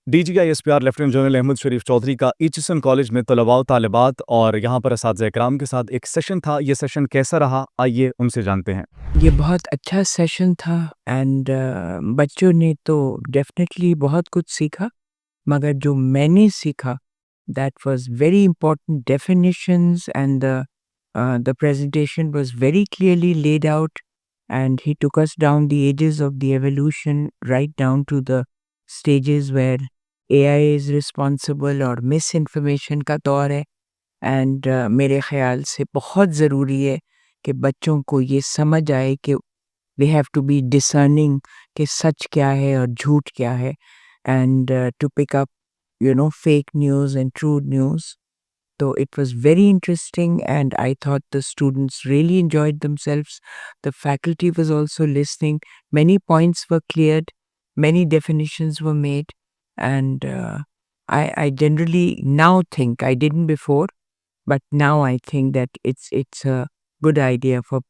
DGISPR lieutenant general Ahmad شریف چودھری کا Aitchison college میں طلباء و طالبات اور یہاں پر اساتذہ کرام کے ساتھ ایک سیشن تھا. یہ سیشن کیسا رہا آئیے ان سے جانتے ہیں. یہ بہت اچھا سیشن تھا اینڈ بچوں نے تو ڈیفینیٹلی بہت کچھ سیکھا، مگر جو میں نے سیکھا that was very important definitions and the presentation was very clearly laid out and he took us down the ages of the evolution right down to the stages where A I is responsible اور مس information کا دور ہے. And میرے خیال سے بہت ضروری ہے کہ بچوں کو یہ سمجھ آئے کہ we have to be discerning کہ سچ کیا ہے اور جھوٹ کیا ہے، and to pick up fake news and true news. تو it was very interesting and I thought the students really enjoyed themselves. The faculty was also listening. Many points were cleared, many definitions were made, and I generally now think, I didn't before, but now I think that it's a good idea for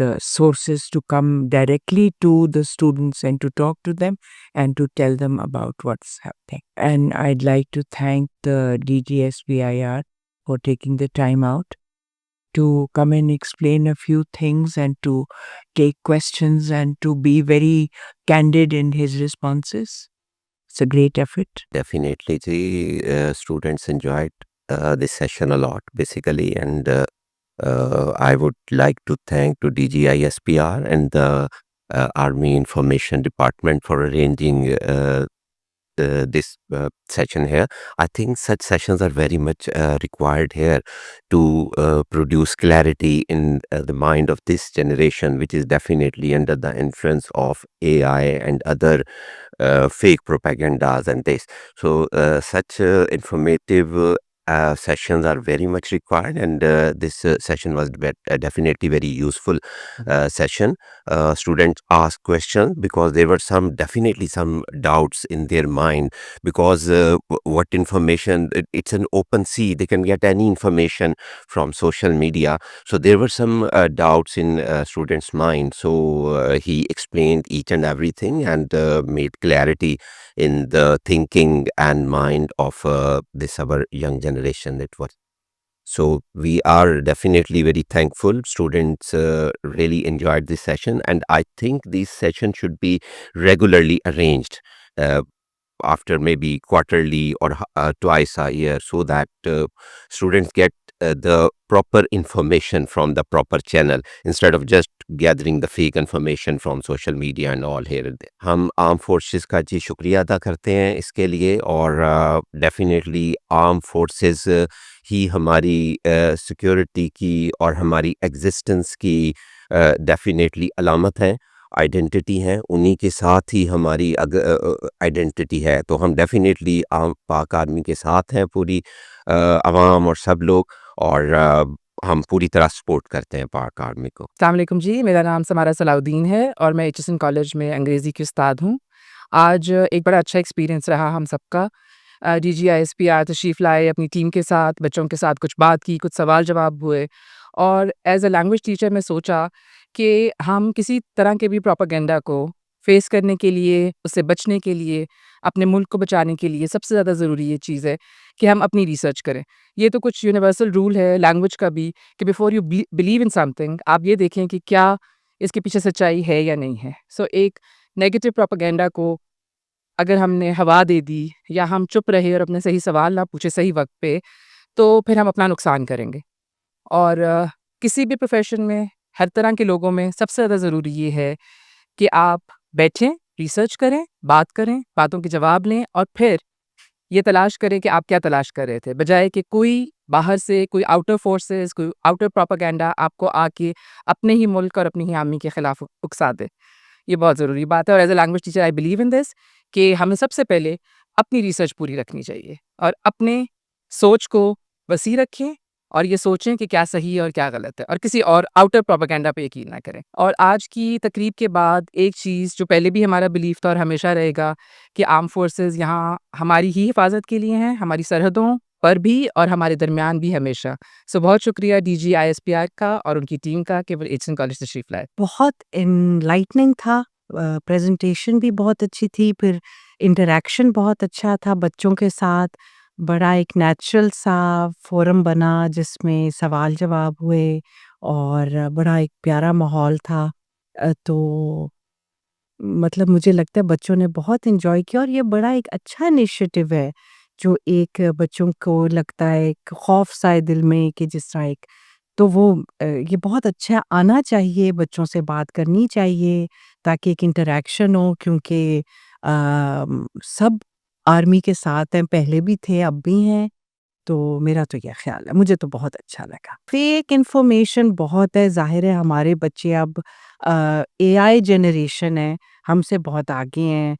the sources to come directly to the students and to talk to them and to tell them about what's happening. And I'd like to thank the DGSBIR for taking the time out to come and explain a few things and to take questions and to be very candid in his responses. It's a great effort. Definitely, the students enjoyed this session a lot, basically, and I would like to thank to DGISPR and the Army Information Department for arranging this session here. I think such sessions are very much required here to produce clarity in the mind of this generation, which is definitely under the influence of AI and other fake propagandas and this. So such informative sessions are very much required, and this session was definitely very useful session. Students asked questions because there were definitely some doubts in their mind, because what information, it's an open sea, they can get any information from social media. So there were some doubts in students' mind, so he explained each and everything and made clarity in the thinking and mind of this our young generation. It was so we are definitely very thankful. Students really enjoyed this session, and I think these sessions should be regularly arranged after maybe quarterly or twice a year, so that students get the proper information from the proper channel instead of just gathering the fake information from social media and all here and there. ہم arm forces کا جی شکریہ ادا کرتے ہیں اس کے لیے، اور definitely arm forces ہی ہماری سیکورٹی کی اور ہماری ایگزسٹنس کی ڈیفینیٹلی علامت ہیں، آئیڈینٹی ہیں، انہی کے ساتھ ہی ہماری آئیڈینٹی ہے. تو ہم ڈیفینیٹلی پاک آرمی کے ساتھ ہیں، پوری عوام اور سب لوگ، اور ہم پوری طرح سپورٹ کرتے ہیں پاک آرمی کو. السلام علیکم جی، میرا نام سمارا صلاح الدین ہے اور میں ایچسن کالج میں انگریزی کی استاد ہوں. آج ایک بڑا اچھا ایکسپیرینس رہا ہم سب کا. DGISPR تشریف لائے، اپنی ٹیم کے ساتھ بچوں کے ساتھ کچھ بات کی، کچھ سوال جواب ہوئے، اور ایز اے لینگویج ٹیچر میں سوچا کہ ہم کسی طرح کے بھی پروپیگنڈا کو فیس کرنے کے لیے، اس سے بچنے کے لیے، اپنے ملک کو بچانے کے لیے سب سے زیادہ ضروری یہ چیز ہے کہ ہم اپنی ریسرچ کریں. یہ تو کچھ یونیورسل رول ہے لینگویج کا بھی کہ before you believe in some thing آپ یہ دیکھیں کہ کیا اس کے پیچھے سچائی ہے یا نہیں ہے. سو ایک نیگیٹو پروپیگنڈا کو اگر ہم نے ہوا دے دی یا ہم چپ رہے اور اپنے صحیح سوال نہ پوچھے صحیح وقت پہ، تو پھر ہم اپنا نقصان کریں گے. اور کسی بھی پروفیشن میں، ہر طرح کے لوگوں میں سب سے زیادہ ضروری یہ ہے کہ آپ بیٹھیں، ریسرچ کریں، بات کریں، باتوں کے جواب لیں، اور پھر یہ تلاش کریں کہ آپ کیا تلاش کر رہے تھے، بجائے کہ کوئی باہر سے، کوئی آؤٹر فورسز، کوئی آؤٹر پروپیگنڈا آپ کو آ کے اپنے ہی ملک اور اپنی ہی آرمی کے خلاف اکسا دے. یہ بہت ضروری بات ہے، اور as a language teacher I believe in this کہ ہمیں سب سے پہلے اپنی ریسرچ پوری رکھنی چاہیے اور اپنے سوچ کو وسیع رکھیں اور یہ سوچیں کہ کیا صحیح ہے اور کیا غلط ہے، اور کسی اور آؤٹر پروپیگنڈا پہ یقین نہ کریں. اور آج کی تقریب کے بعد ایک چیز جو پہلے بھی ہمارا بلیف تھا اور ہمیشہ رہے گا کہ آرم فورسز یہاں ہماری ہی حفاظت کے لیے ہیں، ہماری سرحدوں پر بھی اور ہمارے درمیان بھی ہمیشہ. سو بہت شکریہ DGISPR کا اور ان کی ٹیم کا کہ وہ ایچسن کالج تشریف لائے. بہت انلائٹننگ تھا، प्रेजेंटेशन भी बहुत अच्छी थी, फिर इंटरैक्शन बहुत अच्छा था बच्चों के साथ, बड़ा एक नेचुरल सा फोरम बना जिसमें सवाल जवाब हुए और बड़ा एक प्यारा माहौल था। तो मतलब मुझे लगता है बच्चों ने बहुत एंजॉय किया और ये बड़ा एक अच्छा इनिशिएटिव है, जो एक बच्चों को लगता है एक खौफ सा है दिल में कि जिस तरह एक, तो वो ये बहुत अच्छा आना चाहिए, बच्चों से बात करनी चाहिए ताकि एक इंटरेक्शन हो, क्योंकि सब आर्मी के साथ हैं, पहले भी थे अब भी हैं। तो मेरा तो ये ख्याल है, मुझे तो बहुत अच्छा लगा। फेक इन्फॉर्मेशन बहुत है, ज़ाहिर है हमारे बच्चे अब एआई जनरेशन है, हमसे बहुत आगे हैं,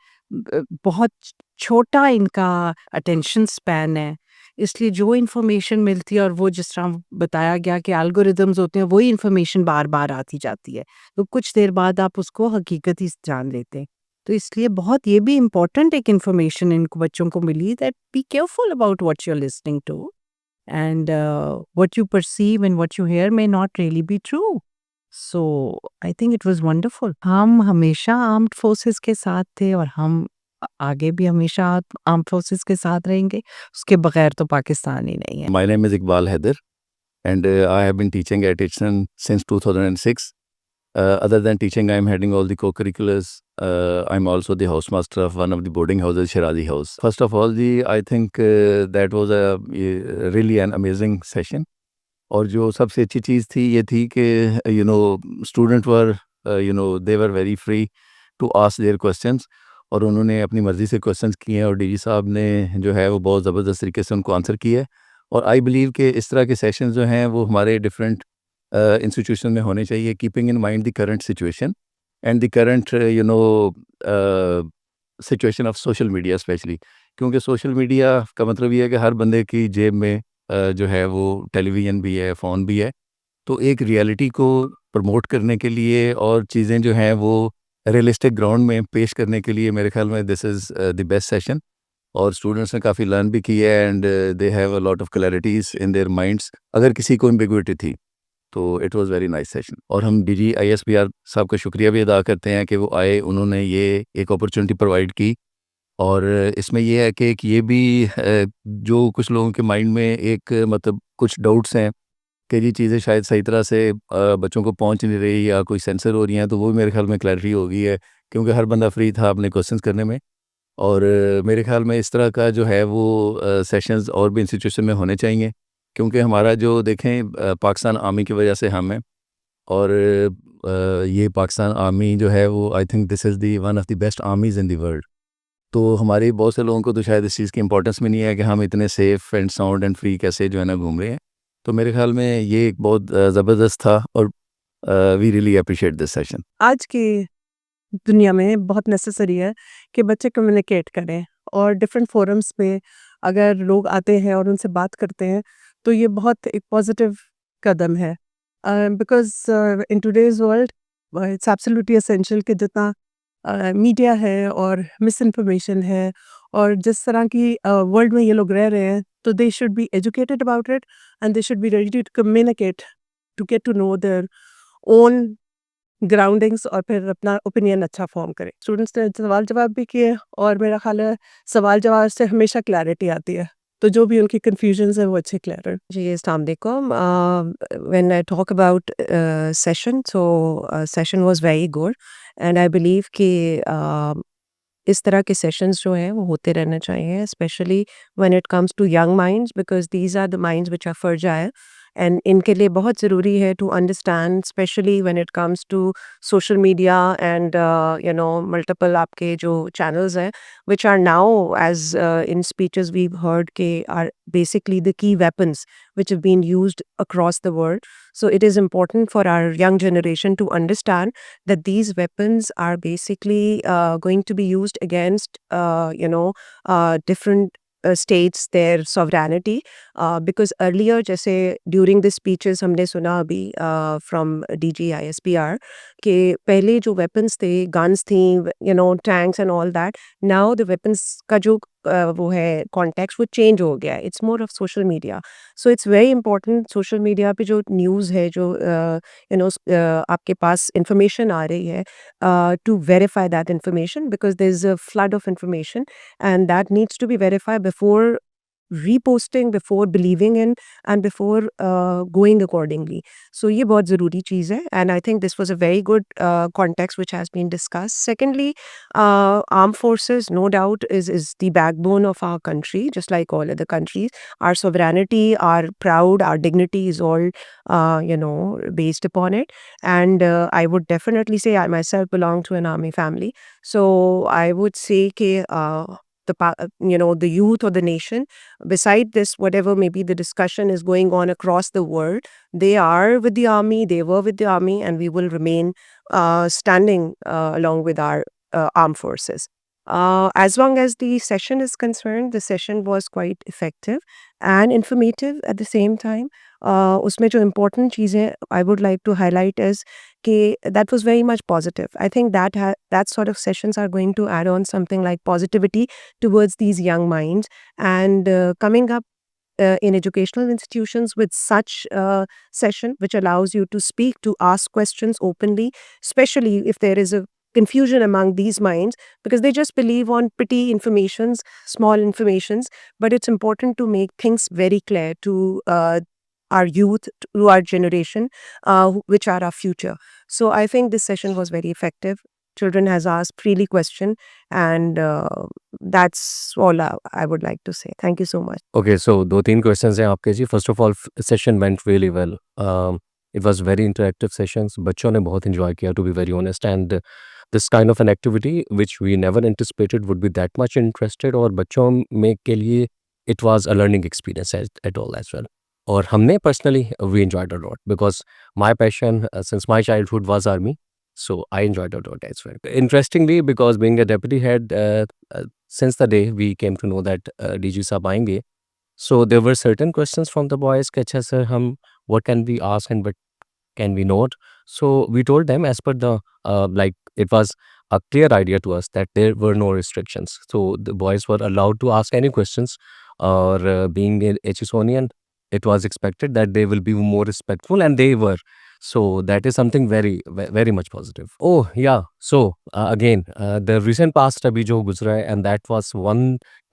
बहुत छोटा इनका अटेंशन स्पैन है, इसलिए जो इन्फॉर्मेशन मिलती है और वो जिस तरह बताया गया कि एल्गोरिदम्स होते हैं, वही इन्फॉर्मेशन बार बार आती जाती है, तो कुछ देर बाद आप उसको हकीकत ही जान लेते हैं। तो इसलिए बहुत ये भी इम्पोर्टेंट एक इन्फॉर्मेशन इनको बच्चों को मिली, that be careful about what you are listening to, and what you perceive and what you hear may not really be true. So I think it was wonderful. हम हमेशा आर्म्ड फोर्सेस के साथ थे और हम आगे भी हमेशा आर्म्ड फोर्सेस के साथ रहेंगे, उसके बगैर तो पाकिस्तान ही नहीं है। My name is Iqbal Haider, and I have been teaching at Itchen since 2006. Other than teaching, I am heading all the co-curriculars. I'm also the housemaster of one of the boarding houses, Shirazi House. First of all, I think that was a really an amazing session. और जो सबसे अच्छी चीज़ थी ये थी कि student were they were very free to ask their questions, और उन्होंने अपनी मर्ज़ी से क्वेश्चंस किए हैं और डीजी साहब ने जो है वो बहुत ज़बरदस्त तरीके से उनको आंसर किया है। और आई बिलीव कि इस तरह के सेशंस जो हैं वो हमारे डिफरेंट इंस्टीट्यूशन में होने चाहिए, keeping in mind the current situation and the current situation of social media specially, क्योंकि सोशल मीडिया का मतलब ये है कि हर बंदे की जेब में जो है वो टेलीविज़न भी है, फ़ोन भी है। तो एक रियलिटी को प्रमोट करने के लिए और चीज़ें जो हैं वो रियलिस्टिक ग्राउंड में पेश करने के लिए मेरे ख्याल में this is the best session. और स्टूडेंट्स ने काफ़ी लर्न भी किया है and they have a lot of clarities in their minds. अगर किसी को एम्बिग्विटी थी तो it was very nice session, और हम डीजी ISPR साहब का शुक्रिया भी अदा करते हैं कि वो आए, उन्होंने ये एक अपॉर्चुनिटी प्रोवाइड की। और इसमें ये है कि एक ये भी जो कुछ लोगों के माइंड में एक मतलब कुछ डाउट्स हैं कि ये चीज़ें शायद सही तरह से बच्चों को पहुंच नहीं रही या कोई सेंसर हो रही हैं, तो वो भी मेरे ख्याल में क्लैरिटी हो गई है, क्योंकि हर बंदा फ्री था अपने क्वेश्चंस करने में। और मेरे ख्याल में इस तरह का जो है वो सेशंस और भी इंस्टीट्यूशन में होने चाहिए, क्योंकि हमारा जो देखें पाकिस्तान आर्मी की वजह से हम हैं, और ये पाकिस्तान आर्मी जो है वो I think this is the one of the best armies in the world. तो हमारे बहुत से लोगों को तो शायद इस चीज़ की इंपॉर्टेंस भी नहीं है कि हम इतने safe and sound and free कैसे जो है ना घूम रहे हैं। तो मेरे ख्याल में ये एक बहुत ज़बरदस्त था, और we really appreciate this session. आज की दुनिया में बहुत नेसेसरी है कि बच्चे कम्युनिकेट करें, और डिफरेंट फोरम्स पे अगर लोग आते हैं और उनसे बात करते हैं तो ये बहुत एक पॉजिटिव कदम है, because in today's world it's absolutely essential कि जितना मीडिया है और मिस इन्फॉर्मेशन है और जिस तरह की वर्ल्ड में ये लोग रह रहे हैं, तो they should be educated about it and they should be ready to communicate to get to know their own groundings और फिर अपना ओपिनियन अच्छा फॉर्म करें। स्टूडेंट्स ने सवाल जवाब भी किए और मेरा ख्याल है सवाल जवाब से हमेशा क्लैरिटी आती है, तो जो भी उनकी कन्फ्यूजन्स है वो अच्छे क्लियर है। जी, अस्सलाम वालेकुम। When I talk about session, so session was very good, and I believe कि इस तरह के सेशंस जो हैं वो होते रहने चाहिए, specially when it comes to young minds, because these are the minds which are fragile, and इनके लिए बहुत ज़रूरी है to understand, specially when it comes to social media and multiple आपके जो चैनल्स हैं which are now, as in speeches we've heard, are basically the key weapons which have been used across the world. So it is important for our young generation to understand that these weapons are basically going to be used against, different states, their sovereignty. Because earlier, जैसे during the speeches हमने सुना अभी from DG ISPR कि पहले जो weapons थे, guns थी, tanks and all that, now the weapons का जो وہ ہے کانٹیکسٹ وہ چینج ہو گیا ہے. It's more of social media. So it's very important social media پہ جو نیوز ہے جو آپ کے پاس انفارمیشن آ رہی ہے to verify that information because there is a flood of information and that needs to be verify before reposting, before believing in, and before going accordingly. So یہ بہت ضروری چیز ہے and I think this was a very good context which has been discussed. Secondly, armed forces no doubt is the backbone of our country just like all other countries. Our sovereignty, our proud, our dignity is all based upon it. And I would definitely say I myself belong to an army family. So I would say the youth or the nation, beside this whatever maybe the discussion is going on across the world, they are with the army, they were with the army, and we will remain standing along with our armed forces. As long as the session is concerned, the session was quite effective and informative at the same time. اس میں جو important چیزیں I would like to highlight is کہ that was very much positive. I think that sort of sessions are going to add on something like positivity towards these young minds. And coming up in educational institutions with such session which allows you to speak, to ask questions openly, especially if there is a confusion among these minds because they just believe on petty informations, small informations, but it's important to make things very clear to our youth, to our generation, which are our future. So I think this session was very effective. Children has asked freely question and that's all I would like to say. Thank you so much. Okay, so 2-3 questions ہیں آپ کے جی. First of all, session went really well. It was very interactive sessions. بچوں نے بہت enjoy کیا to be very honest, and this kind of an activity which we never anticipated would be that much interested, اور بچوں میں کے لیے it was a learning experience at all as well. اور ہم نے personally we enjoyed a lot because my passion since my childhood was army, so I enjoyed a lot as well. Interestingly, because being a deputy head, since the day we came to know that DG صاحب آئیں گے, so there were certain questions from the boys کہ اچھا سر ہم what can we ask and what can we not. So we told them as per the like it was a clear idea to us that there were no restrictions, so the boys were allowed to ask any questions. Or being a HSonian, it was expected that they will be more respectful, and they were. So that is something very very much positive. Oh yeah, so again the recent past abhi jo guzra hai, and that was one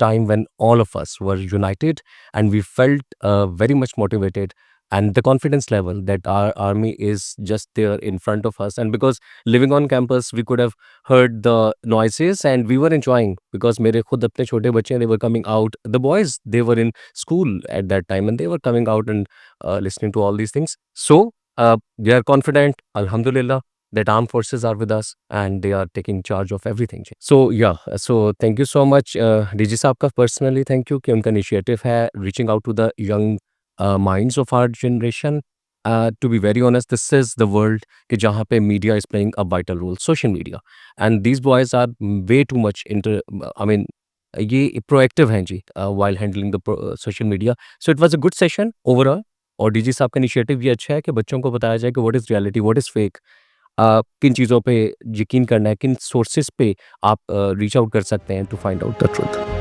time when all of us were united and we felt very much motivated, and the confidence level that our army is just there in front of us. And because living on campus we could have heard the noises and we were enjoying, because mere khud apne chote bacche they were coming out, the boys they were in school at that time and they were coming out and listening to all these things. So we are confident, alhamdulillah, that armed forces are with us and they are taking charge of everything. So yeah, so thank you so much DG साहब का personally thank you कि उनका initiative है reaching out to the young minds of our generation. To be very honest, this is the world کہ جہاں پہ media is playing a vital role, social media, and these boys are way too much یہ proactive ہیں جی while handling the social media. So it was a good session overall. اور D G صاحب کا initiative یہ اچھا ہے کہ بچوں کو بتایا جائے کہ what is reality, what is fake, کن چیزوں پہ یقین کرنا ہے, کن سورسز پہ آپ ریچ آؤٹ کر سکتے ہیں to find out the truth.